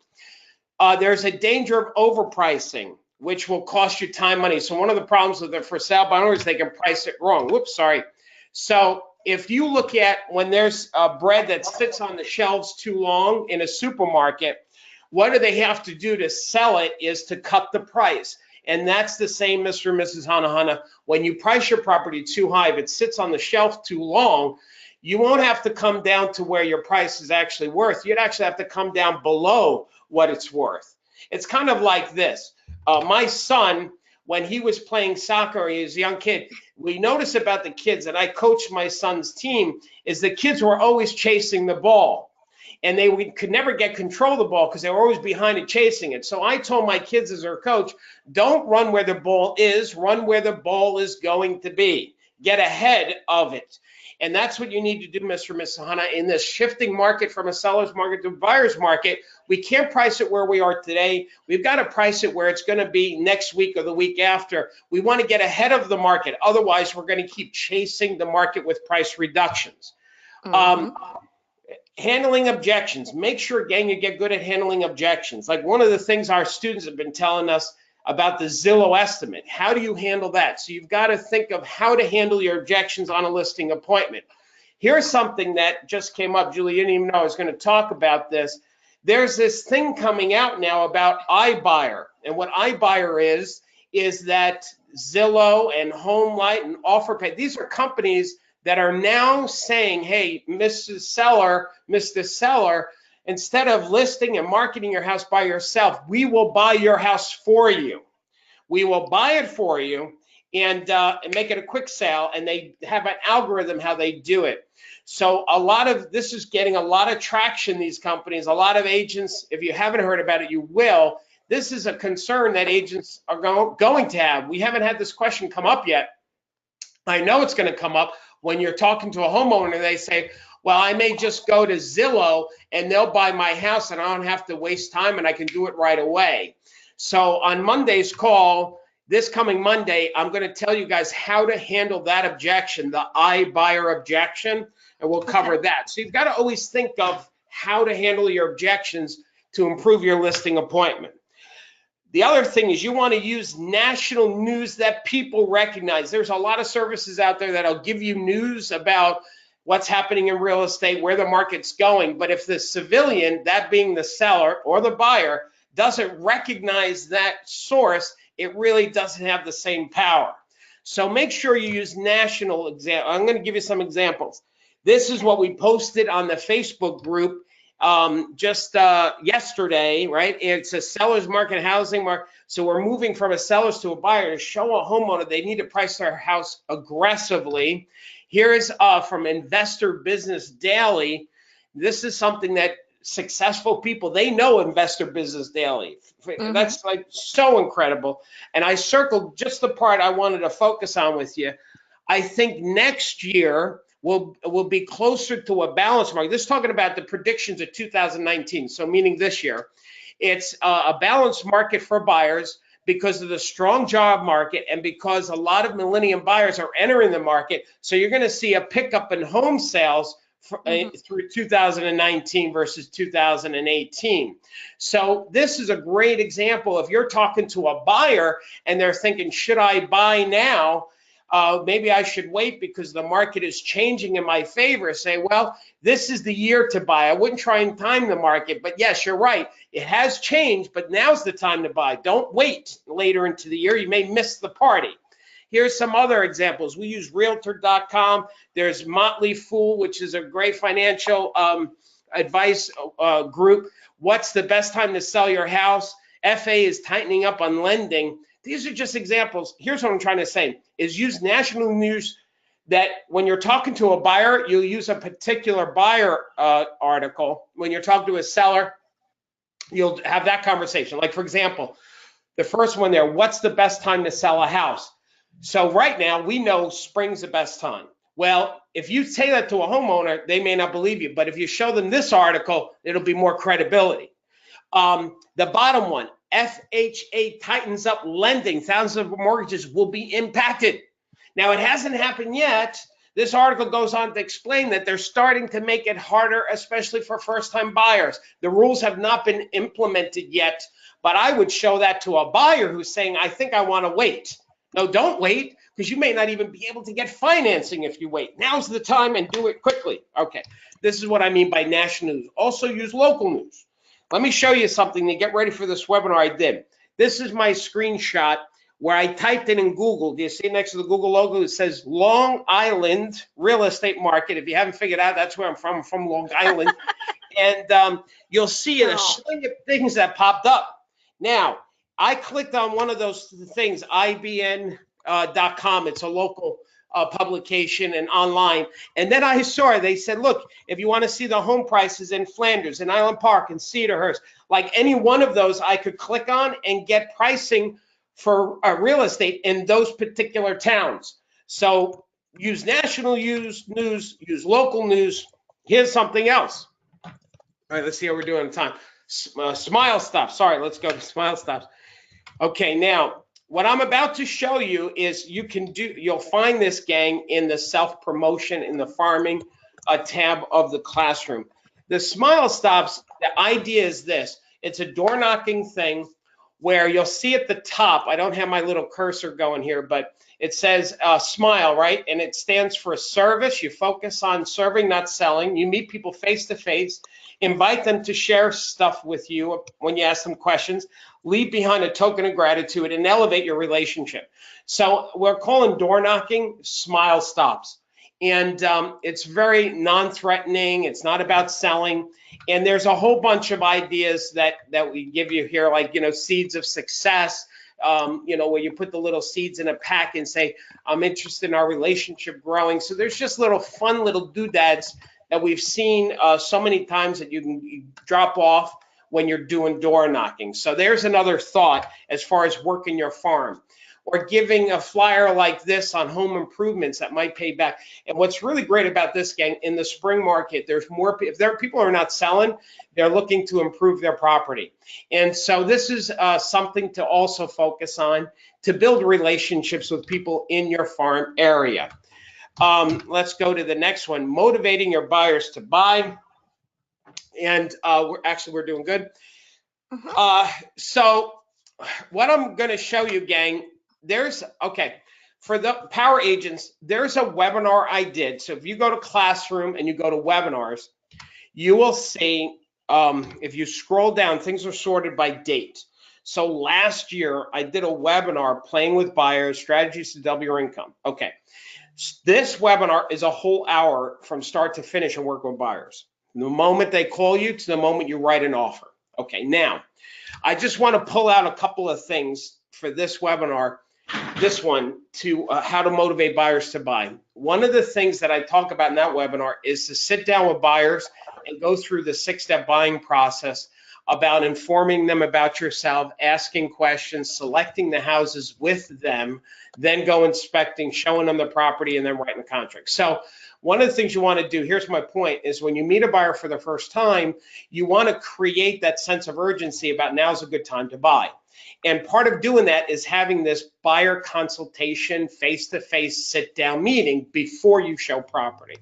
There's a danger of overpricing, which will cost you time, money. So one of the problems with the for sale by owners, they can price it wrong. Whoops, sorry. So if you look at when there's bread that sits on the shelves too long in a supermarket, what do they have to do to sell it is to cut the price. And that's the same, Mr. and Mrs. Hanahana. When you price your property too high, if it sits on the shelf too long, you won't have to come down to where your price is actually worth. You'd actually have to come down below what it's worth. It's kind of like this. My son, when he was playing soccer, he was a young kid, we noticed about the kids, and I coached my son's team, is the kids were always chasing the ball. And we could never get control of the ball because they were always behind it chasing it. So I told my kids as their coach, don't run where the ball is, run where the ball is going to be. Get ahead of it. And that's what you need to do, Mr. and Mrs. Hana, in this shifting market from a seller's market to a buyer's market. We can't price it where we are today. We've got to price it where it's going to be next week or the week after. We want to get ahead of the market. Otherwise, we're going to keep chasing the market with price reductions. Handling objections. Make sure, again, you get good at handling objections. Like one of the things our students have been telling us about the Zillow estimate. How do you handle that? So you've got to think of how to handle your objections on a listing appointment. Here's something that just came up. Julie, you didn't even know I was going to talk about this. There's this thing coming out now about iBuyer. And what iBuyer is is that Zillow and HomeLight and OfferPay, these are companies that are now saying, hey, Mrs. Seller, Mr. Seller, instead of listing and marketing your house by yourself, we will buy your house for you. We will buy it for you and make it a quick sale, and they have an algorithm how they do it. So a lot of this is getting a lot of traction, these companies. A lot of agents, if you haven't heard about it, you will. This is a concern that agents are going to have. We haven't had this question come up yet. I know it's going to come up when you're talking to a homeowner and they say, well, I may just go to Zillow and they'll buy my house and I don't have to waste time and I can do it right away. So on Monday's call, this coming Monday, I'm going to tell you guys how to handle that objection, the iBuyer objection, and we'll cover that. So you've got to always think of how to handle your objections to improve your listing appointment. The other thing is you want to use national news that people recognize. There's a lot of services out there that'll give you news about what's happening in real estate, where the market's going. But if the civilian, that being the seller or the buyer, doesn't recognize that source, it really doesn't have the same power. So make sure you use national examples. I'm going to give you some examples. This is what we posted on the Facebook group just yesterday, right? It's a seller's market, housing market. So we're moving from a seller's to a buyer to show a homeowner they need to price their house aggressively. Here is from Investor Business Daily. This is something that successful people, they know Investor Business Daily. That's like so incredible. And I circled just the part I wanted to focus on with you. I think next year will be closer to a balanced market. This is talking about the predictions of 2019, so meaning this year. It's a balanced market for buyers because of the strong job market and because a lot of millennium buyers are entering the market. So you're going to see a pickup in home sales through 2019 versus 2018. So this is a great example. If you're talking to a buyer and they're thinking, should I buy now? Maybe I should wait because the market is changing in my favor. Say, well, this is the year to buy. I wouldn't try and time the market, but yes, you're right. It has changed, but now's the time to buy. Don't wait later into the year. You may miss the party. Here's some other examples. We use Realtor.com. There's Motley Fool, which is a great financial advice group. What's the best time to sell your house? FA is tightening up on lending. These are just examples. Here's what I'm trying to say, is use national news that when you're talking to a buyer, you'll use a particular buyer article. When you're talking to a seller, you'll have that conversation. Like, for example, the first one there, what's the best time to sell a house? So right now, we know spring's the best time. Well, if you say that to a homeowner, they may not believe you. But if you show them this article, it'll be more credibility. The bottom one, FHA tightens up lending. Thousands of mortgages will be impacted. Now, it hasn't happened yet. This article goes on to explain that they're starting to make it harder, especially for first-time buyers. The rules have not been implemented yet, but I would show that to a buyer who's saying, I think I want to wait. No, don't wait, because you may not even be able to get financing if you wait. Now's the time and do it quickly. Okay, this is what I mean by national news. Also use local news. Let me show you something to get ready for this webinar I did. This is my screenshot where I typed it in Google. Do you see next to the Google logo? It says Long Island real estate market. If you haven't figured out, that's where I'm from Long Island. And you'll see a string of things that popped up. Now, I clicked on one of those things, IBN.com. It's a local publication and online. And then I saw, they said, look, if you want to see the home prices in Flanders, in Island Park, in Cedarhurst, like any one of those, I could click on and get pricing for real estate in those particular towns. So use national news, use local news. Here's something else. All right, let's see how we're doing on time. Smile Stops. Sorry, let's go to Smile Stops. Okay, now, what I'm about to show you is you'll find this, gang, in the self-promotion in the farming tab of the classroom. The Smile Stops, the idea is this. It's a door knocking thing where you'll see at the top, I don't have my little cursor going here, but it says smile, right? And it stands for service. You focus on serving, not selling. You meet people face to face, invite them to share stuff with you when you ask them questions, leave behind a token of gratitude, and elevate your relationship. So we're calling door knocking smile stops. And it's very non-threatening. It's not about selling. And there's a whole bunch of ideas that we give you here, like, seeds of success, where you put the little seeds in a pack and say, I'm interested in our relationship growing. So there's just little fun little doodads that we've seen so many times that you can drop off when you're doing door knocking. So there's another thought as far as working your farm, or giving a flyer like this on home improvements that might pay back. And what's really great about this, gang, in the spring market, there's more, if there are people who are not selling, they're looking to improve their property. And so this is something to also focus on to build relationships with people in your farm area. Let's go to the next one, motivating your buyers to buy. And we're doing good. So what I'm going to show you, gang, for the power agents, there's a webinar I did. So if you go to Classroom and you go to webinars, you will see, if you scroll down, things are sorted by date. So last year, I did a webinar, Playing with Buyers, Strategies to Double Your Income. Okay, this webinar is a whole hour from start to finish and work with buyers. From the moment they call you to the moment you write an offer. Okay, now, I just want to pull out a couple of things for this webinar, this one, to how to motivate buyers to buy. One of the things that I talk about in that webinar is to sit down with buyers and go through the 6-step buying process about informing them about yourself, asking questions, selecting the houses with them, then go inspecting, showing them the property, and then writing the contract. So one of the things you want to do, here's my point, is when you meet a buyer for the first time, you want to create that sense of urgency about now's a good time to buy. And part of doing that is having this buyer consultation, face-to-face sit-down meeting before you show property.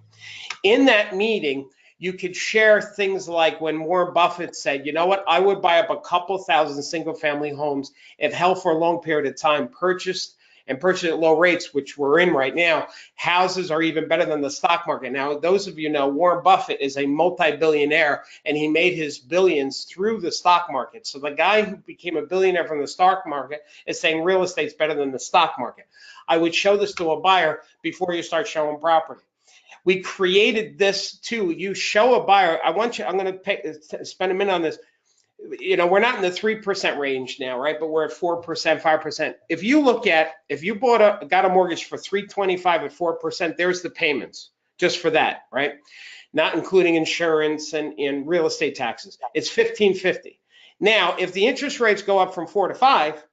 In that meeting, you could share things like when Warren Buffett said, you know what, I would buy up a couple thousand single-family homes if held for a long period of time, purchased at low rates, which we're in right now. Houses are even better than the stock market. Now, those of you know, Warren Buffett is a multi-billionaire, and he made his billions through the stock market. So the guy who became a billionaire from the stock market is saying real estate's better than the stock market. I would show this to a buyer before you start showing property. We created this too. You show a buyer, I'm going to spend a minute on this. We're not in the 3% range now, right? But we're at 4%, 5%. If you got a mortgage for $325 at 4%, there's the payments just for that, right? Not including insurance and real estate taxes. It's $1,550. Now, if the interest rates go up from 4 to 5,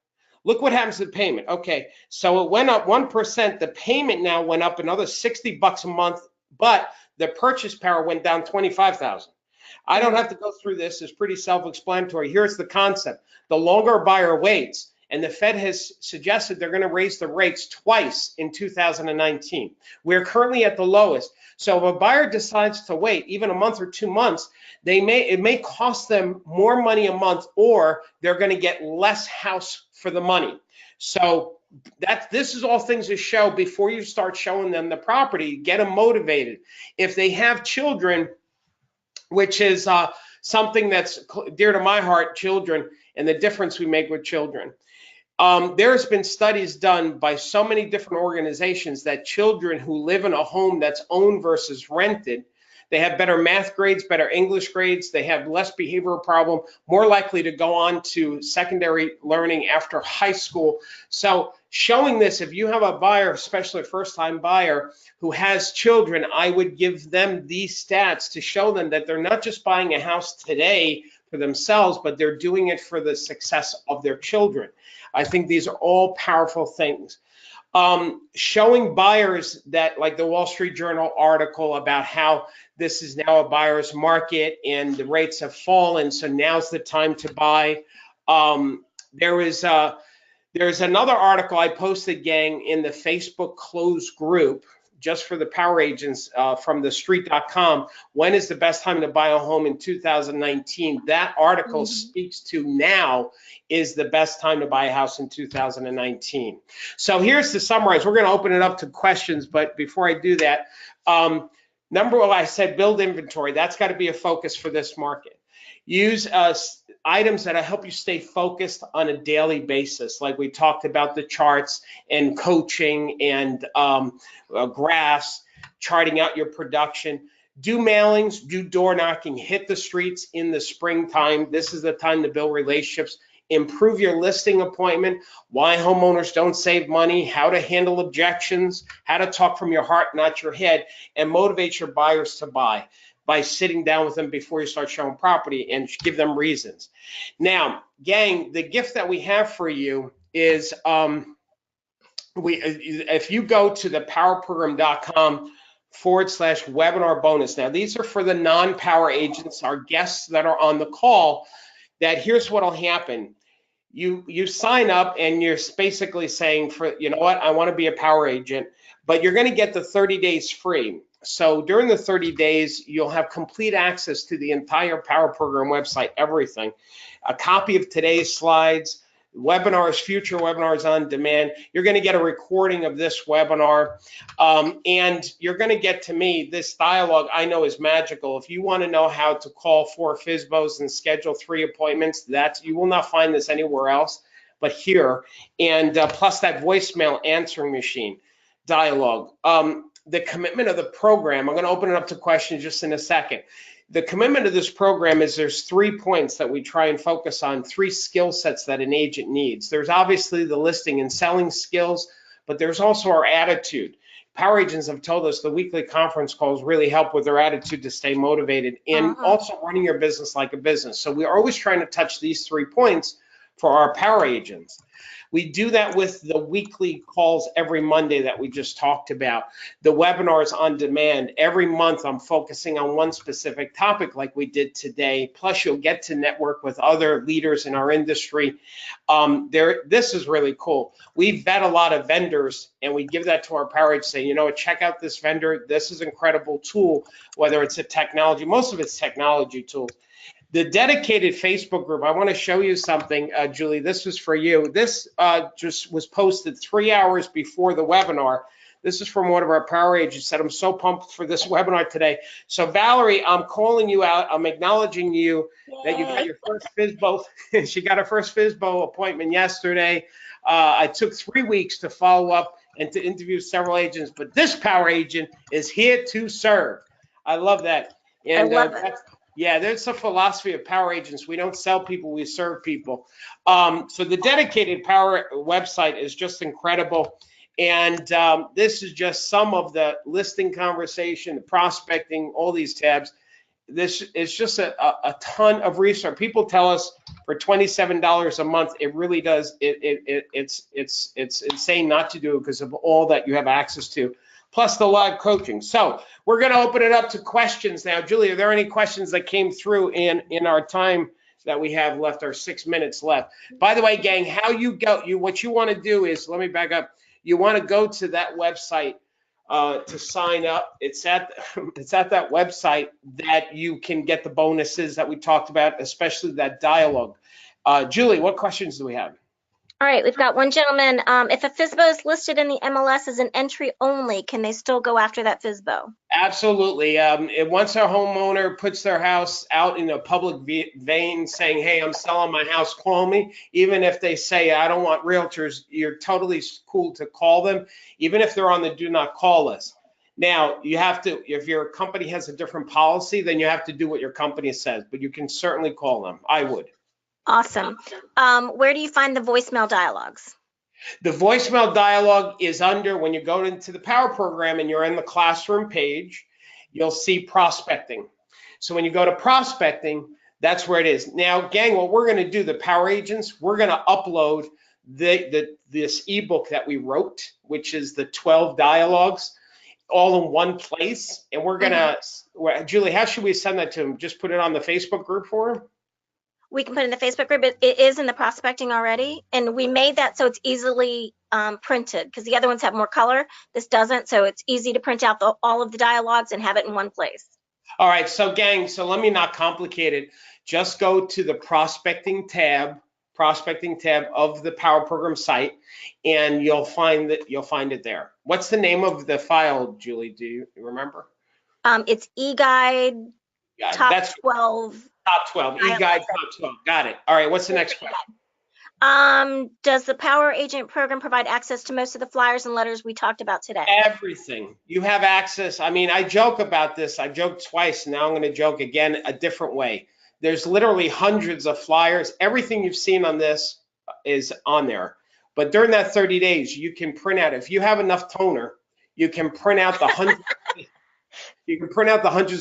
look what happens to the payment. Okay, so it went up 1%. The payment now went up another $60 a month, but the purchase power went down $25,000. I don't have to go through this. It's pretty self-explanatory. Here's the concept. The longer a buyer waits, and the Fed has suggested they're going to raise the rates twice in 2019. We're currently at the lowest. So if a buyer decides to wait even a month or 2 months, it may cost them more money a month, or they're going to get less house for the money. So this is all things to show before you start showing them the property. Get them motivated. If they have children, which is something that's dear to my heart, children, and the difference we make with children. There's been studies done by so many different organizations that children who live in a home that's owned versus rented, they have better math grades, better English grades, they have less behavioral problem, more likely to go on to secondary learning after high school. So showing this, if you have a buyer, especially a first-time buyer who has children, I would give them these stats to show them that they're not just buying a house today for themselves, but they're doing it for the success of their children. I think these are all powerful things. Showing buyers that, like the Wall Street Journal article about how this is now a buyer's market and the rates have fallen, so now's the time to buy. There's another article I posted, gang, in the Facebook closed group just for the power agents from thestreet.com. When is the best time to buy a home in 2019? That article speaks to now is the best time to buy a house in 2019. So here's to summarize. We're going to open it up to questions, but before I do that, number one, I said build inventory. That's got to be a focus for this market. Use items that help you stay focused on a daily basis, like we talked about the charts and coaching and graphs, charting out your production. Do mailings, do door knocking, hit the streets in the springtime. This is the time to build relationships. Improve your listing appointment, why homeowners don't save money, how to handle objections, how to talk from your heart, not your head, and motivate your buyers to buy by sitting down with them before you start showing property and give them reasons. Now, gang, the gift that we have for you is if you go to thepowerprogram.com/webinar bonus. Now, these are for the non-power agents, our guests that are on the call, that here's what'll happen. You sign up and you're basically saying, you know what, I want to be a power agent, but you're going to get the 30 days free. So during the 30 days, you'll have complete access to the entire Power Program website, everything. A copy of today's slides, webinars, future webinars on demand. You're going to get a recording of this webinar, and you're going to get to me. This dialogue I know is magical. If you want to know how to call 4 FSBOs and schedule 3 appointments, you will not find this anywhere else but here. And plus that voicemail answering machine dialogue. The commitment of the program, I'm going to open it up to questions just in a second. The commitment of this program is there's 3 points that we try and focus on, 3 skill sets that an agent needs. There's obviously the listing and selling skills, but there's also our attitude. Power agents have told us the weekly conference calls really help with their attitude to stay motivated and also running your business like a business. So we're always trying to touch these 3 points for our power agents. We do that with the weekly calls every Monday that we just talked about. The webinars on demand. Every month I'm focusing on one specific topic like we did today. Plus you'll get to network with other leaders in our industry. This is really cool. We vet a lot of vendors and we give that to our power agents, say, you know, check out this vendor. This is an incredible tool, whether it's a technology, most of it's technology tools. The dedicated Facebook group, I want to show you something, Julie. This was for you. This just was posted 3 hours before the webinar. This is from one of our power agents said, I'm so pumped for this webinar today. So Valerie, I'm calling you out. I'm acknowledging you that you got your first FSBO. She got her first FSBO appointment yesterday. I took 3 weeks to follow up and to interview several agents, but this power agent is here to serve. I love that. And I love it. Yeah, there's a philosophy of power agents. We don't sell people, we serve people. So the dedicated power website is just incredible. And this is just some of the listing conversation, the prospecting, all these tabs. This is just a ton of research. People tell us for $27 a month, it really does. It's insane not to do it because of all that you have access to, plus the live coaching. So we're going to open it up to questions now. Julie, are there any questions that came through in our time that we have left, our 6 minutes left? By the way, gang, how you go, what you want to do is, let me back up. You want to go to that website to sign up. It's at that website that you can get the bonuses that we talked about, especially that dialogue. Julie, what questions do we have? All right, we've got one gentleman. If a FSBO is listed in the MLS as an entry only, can they still go after that FSBO? Absolutely. Once a homeowner puts their house out in a public vein saying, hey, I'm selling my house, call me. Even if they say, I don't want realtors, you're totally cool to call them, even if they're on the do not call list. Now, you have to, if your company has a different policy, then you have to do what your company says, but you can certainly call them. I would. Awesome. Where do you find the voicemail dialogues? The voicemail dialogue is under, when you go into the power program and you're in the classroom page, you'll see prospecting. So when you go to prospecting, that's where it is. Now, gang, what we're going to do, the power agents, we're going to upload this ebook that we wrote, which is the 12 dialogues, all in one place. And we're going to, Julie, how should we send that to them? Just put it on the Facebook group for them? we can put in the Facebook group. It is in the prospecting already, and we made that so it's easily printed because the other ones have more color. This doesn't, so it's easy to print out all of the dialogues and have it in one place. All right, so gang, so let me not complicate it. Just go to the prospecting tab of the Power Program site, and you'll find it there. What's the name of the file, Julie? Do you remember? It's eGuide Yeah, Top that's 12. top 12. eGuide top 12. Got it. All right, what's the next question? Does the Power Agent program provide access to most of the flyers and letters we talked about today? Everything. You have access. I mean, I joke about this. I joked twice. Now I'm going to joke again a different way. There's literally hundreds of flyers. Everything you've seen on this is on there. But during that 30 days, you can print out, if you have enough toner, you can print out the hundreds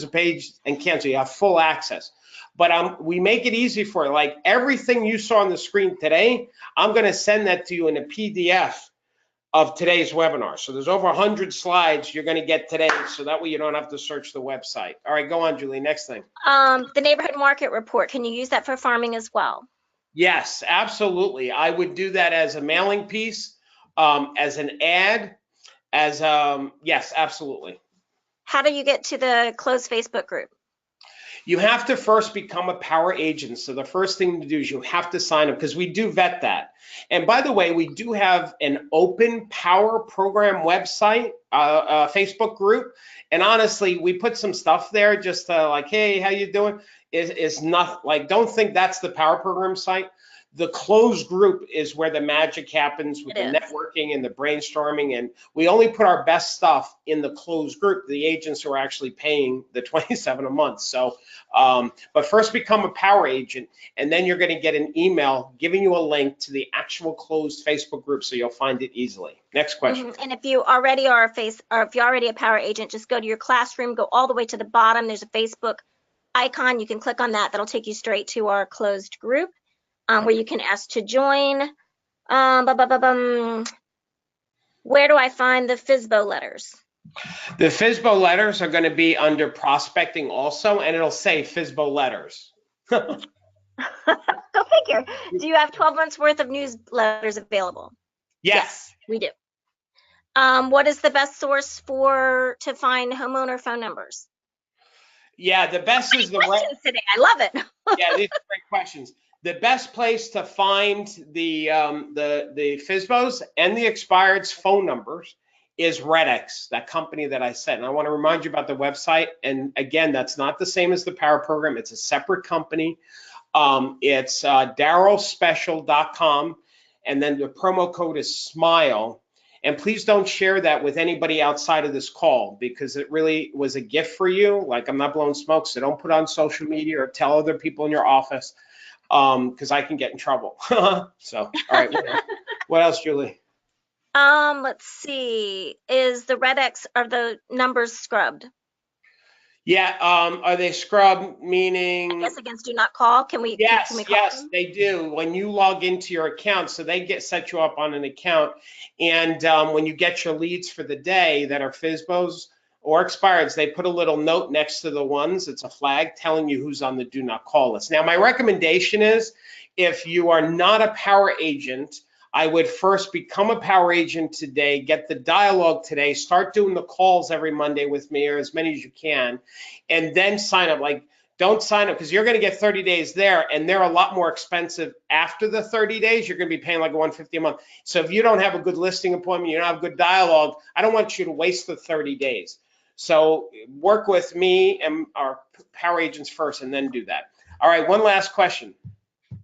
of pages and cancel. You have full access. But we make it easy for you. Like everything you saw on the screen today, I'm going to send that to you in a PDF of today's webinar. So there's over 100 slides you're going to get today, so that way you don't have to search the website. All right, go on, Julie. Next thing. The neighborhood market report. Can you use that for farming as well? Yes, absolutely. I would do that as a mailing piece, as an ad, yes, absolutely. How do you get to the closed Facebook group? You have to first become a Power Agent. So the first thing to do is you have to sign up because we do vet that. And by the way, we do have an open Power Program website, Facebook group. And honestly, we put some stuff there just like, hey, how you doing? Is not like, don't think that's the Power Program site. The closed group is where the magic happens with the networking and the brainstorming, and we only put our best stuff in the closed group, the agents who are actually paying the $27 a month. So, but first become a Power Agent, and then you're going to get an email giving you a link to the actual closed Facebook group, so you'll find it easily. Next question. And if you already are if you're already a Power Agent, just go to your classroom, go all the way to the bottom. There's a Facebook icon. You can click on that. That'll take you straight to our closed group. Where you can ask to join. Where do I find the FSBO letters? The FSBO letters are going to be under prospecting also, and it'll say FSBO letters. Go figure. Do you have 12 months worth of newsletters available? Yes, we do. What is the best source to find homeowner phone numbers? Yeah, the best is the questions today. I love it. Yeah, these are great questions. The best place to find the FSBOs and the expired's phone numbers is RedX, that company that I said. And I want to remind you about the website. And again, that's not the same as the Power Program. It's a separate company. It's darrylspecial.com. And then the promo code is SMILE. And please don't share that with anybody outside of this call because it really was a gift for you. Like, I'm not blowing smoke, so don't put it on social media or tell other people in your office. Because I can get in trouble. So, all right. What else, Julie? Let's see. Is the RedX, are the numbers scrubbed? Yeah. Are they scrubbed? Meaning? I guess against do not call. Can we? Yes. Can we call Yes, them? they do. When you log into your account, so they set you up on an account, and when you get your leads for the day that are FSBOs or expireds, they put a little note next to the ones. It's a flag telling you who's on the do not call list. Now, my recommendation is if you are not a Power Agent, I would first become a Power Agent today, get the dialogue today, start doing the calls every Monday with me or as many as you can, and then sign up. Like, don't sign up because you're going to get 30 days there, and they're a lot more expensive after the 30 days. You're going to be paying like $150 a month. So if you don't have a good listing appointment, you don't have good dialogue, I don't want you to waste the 30 days. So work with me and our Power Agents first and then do that. All right, one last question.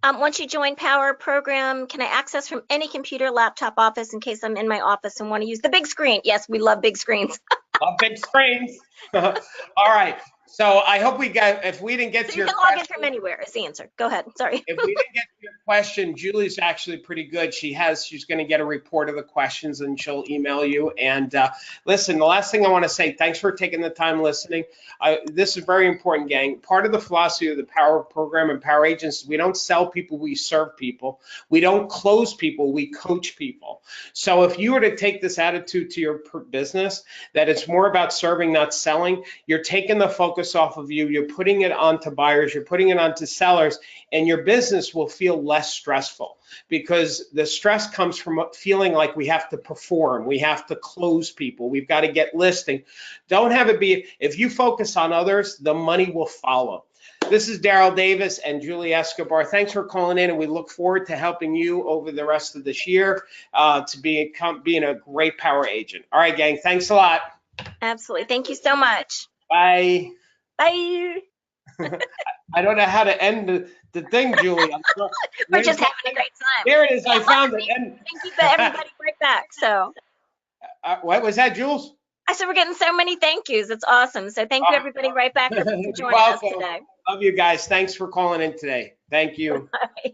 Once you join Power Program, can I access from any computer, laptop, office in case I'm in my office and want to use the big screen? Yes, we love big screens. Love big screens. All right. So I hope we got, if we didn't get to your question. You can log in from anywhere is the answer. Go ahead, sorry. If we didn't get to your question, Julie's actually pretty good. She's going to get a report of the questions and she'll email you. And listen, the last thing I want to say, thanks for taking the time listening. This is very important, gang. Part of the philosophy of the Power Program and Power Agents is we don't sell people, we serve people. We don't close people, we coach people. So if you were to take this attitude to your business, that it's more about serving, not selling, you're taking the focus off of you, you're putting it onto buyers, you're putting it onto sellers, and your business will feel less stressful, because the stress comes from feeling like we have to perform, we have to close people, we've got to get listing. Don't have it be, if you focus on others, the money will follow. This is Darryl Davis and Julie Escobar. Thanks for calling in, and we look forward to helping you over the rest of this year to being a great power agent. All right, gang, thanks a lot. Absolutely. Thank you so much. Bye. Bye. I don't know how to end the thing, Julie. We're just having a great time. There it is. I found it. And thank you, everybody, right back. So, what was that, Jules? I said we're getting so many thank yous. It's awesome. So thank you, everybody, right back for joining us today. Love you guys. Thanks for calling in today. Thank you. Bye.